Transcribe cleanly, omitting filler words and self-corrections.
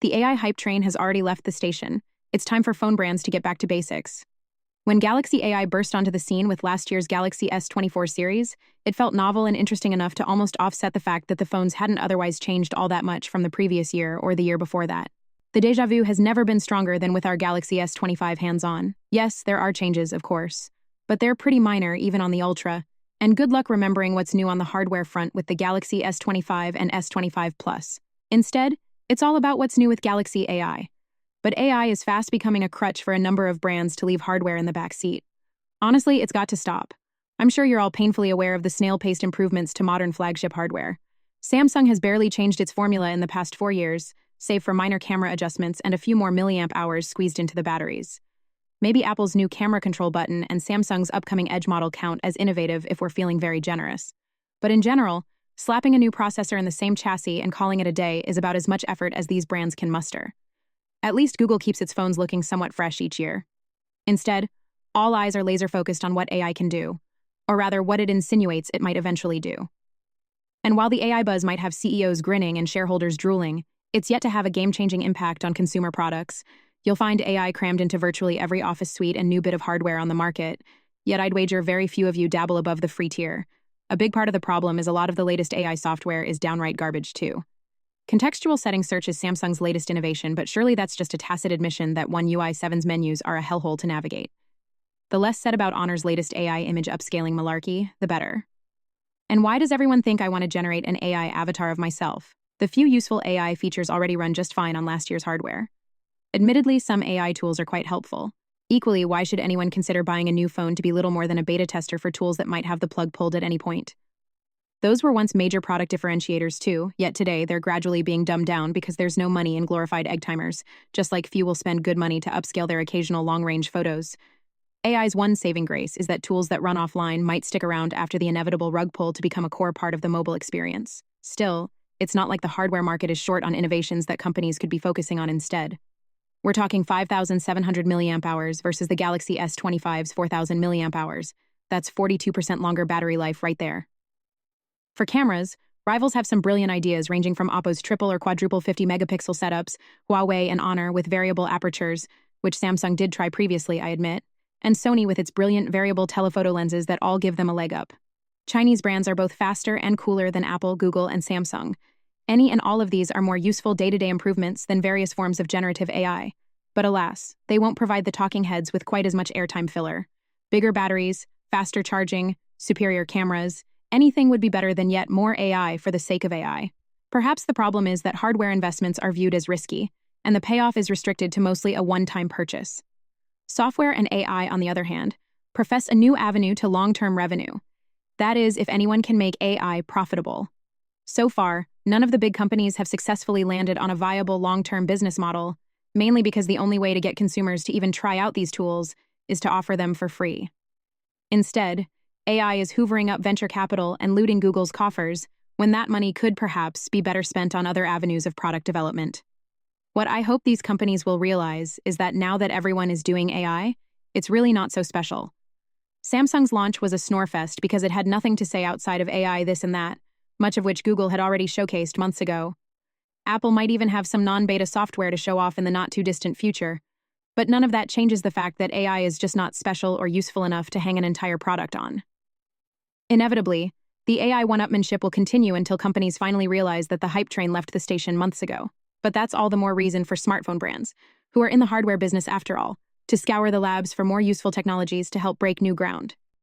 The AI hype train has already left the station. It's time for phone brands to get back to basics. When Galaxy AI burst onto the scene with last year's Galaxy S25 series, it felt novel and interesting enough to almost offset the fact that the phones hadn't otherwise changed all that much from the previous year or the year before that. The déjà vu has never been stronger than with our Galaxy S25 hands-on. Yes, there are changes, of course, but they're pretty minor even on the Ultra, and good luck remembering what's new on the hardware front with the Galaxy S25 and S25 Plus. Instead, it's all about what's new with Galaxy AI. But AI is fast becoming a crutch for a number of brands to leave hardware in the back seat. Honestly, it's got to stop. I'm sure you're all painfully aware of the snail-paced improvements to modern flagship hardware. Samsung has barely changed its formula in the past 4 years, save for minor camera adjustments and a few more milliamp hours squeezed into the batteries. Maybe Apple's new camera control button and Samsung's upcoming Edge model count as innovative if we're feeling very generous. But in general, slapping a new processor in the same chassis and calling it a day is about as much effort as these brands can muster. At least Google keeps its phones looking somewhat fresh each year. Instead, all eyes are laser-focused on what AI can do, or rather what it insinuates it might eventually do. And while the AI buzz might have CEOs grinning and shareholders drooling, it's yet to have a game-changing impact on consumer products. You'll find AI crammed into virtually every office suite and new bit of hardware on the market, yet I'd wager very few of you dabble above the free tier. A big part of the problem is a lot of the latest AI software is downright garbage too. Contextual setting search is Samsung's latest innovation, but surely that's just a tacit admission that One UI 7's menus are a hellhole to navigate. The less said about Honor's latest AI image upscaling malarkey, the better. And why does everyone think I want to generate an AI avatar of myself? The few useful AI features already run just fine on last year's hardware. Admittedly, some AI tools are quite helpful. Equally, why should anyone consider buying a new phone to be little more than a beta tester for tools that might have the plug pulled at any point? Those were once major product differentiators too, yet today they're gradually being dumbed down because there's no money in glorified egg timers, just like few will spend good money to upscale their occasional long-range photos. AI's one saving grace is that tools that run offline might stick around after the inevitable rug pull to become a core part of the mobile experience. Still, it's not like the hardware market is short on innovations that companies could be focusing on instead. We're talking 5,700 milliamp hours versus the Galaxy S25's 4,000 milliamp hours. That's 42% longer battery life right there. For cameras, rivals have some brilliant ideas ranging from Oppo's triple or quadruple 50-megapixel setups, Huawei and Honor with variable apertures, which Samsung did try previously, I admit, and Sony with its brilliant variable telephoto lenses that all give them a leg up. Chinese brands are both faster and cooler than Apple, Google, and Samsung. Any and all of these are more useful day-to-day improvements than various forms of generative AI. But alas, they won't provide the talking heads with quite as much airtime filler. Bigger batteries, faster charging, superior cameras, anything would be better than yet more AI for the sake of AI. Perhaps the problem is that hardware investments are viewed as risky, and the payoff is restricted to mostly a one-time purchase. Software and AI, on the other hand, profess a new avenue to long-term revenue. That is, if anyone can make AI profitable. So far, none of the big companies have successfully landed on a viable long-term business model, mainly because the only way to get consumers to even try out these tools is to offer them for free. Instead, AI is hoovering up venture capital and looting Google's coffers, when that money could perhaps be better spent on other avenues of product development. What I hope these companies will realize is that now that everyone is doing AI, it's really not so special. Samsung's launch was a snorefest because it had nothing to say outside of AI this and that, much of which Google had already showcased months ago. Apple might even have some non-beta software to show off in the not-too-distant future, but none of that changes the fact that AI is just not special or useful enough to hang an entire product on. Inevitably, the AI one-upmanship will continue until companies finally realize that the hype train left the station months ago. But that's all the more reason for smartphone brands, who are in the hardware business after all, to scour the labs for more useful technologies to help break new ground.